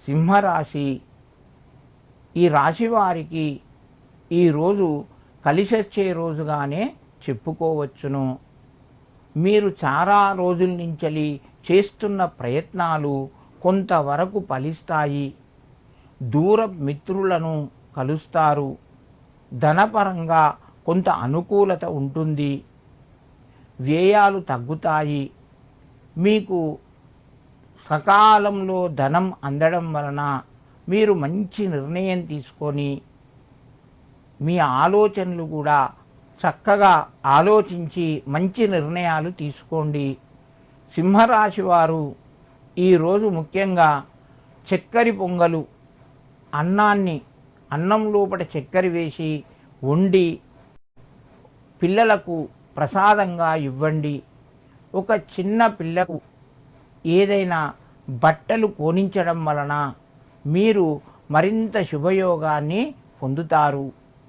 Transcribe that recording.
సింహరాశి ఈ రాశి వారికి ఈరోజు కలిసొచ్చే రోజుగానే చెప్పుకోవచ్చును. మీరు చాలా రోజుల నుంచి చేస్తున్న ప్రయత్నాలు కొంతవరకు ఫలిస్తాయి. దూర మిత్రులను కలుస్తారు. ధనపరంగా కొంత అనుకూలత ఉంటుంది. వ్యయాలు తగ్గుతాయి. మీకు సకాలంలో ధనం అందడం వలన మీరు మంచి నిర్ణయం తీసుకొని మీ ఆలోచనలు కూడా చక్కగా ఆలోచించి మంచి నిర్ణయాలు తీసుకోండి. సింహరాశి వారు ఈరోజు ముఖ్యంగా చక్కెర పొంగలు అన్నం లోపల చక్కెర వేసి వండి పిల్లలకు ప్రసాదంగా ఇవ్వండి. ఒక చిన్న పిల్లకు ఏదైనా బట్టలు కొనించడం వలన మీరు మరింత శుభయోగాన్ని పొందుతారు.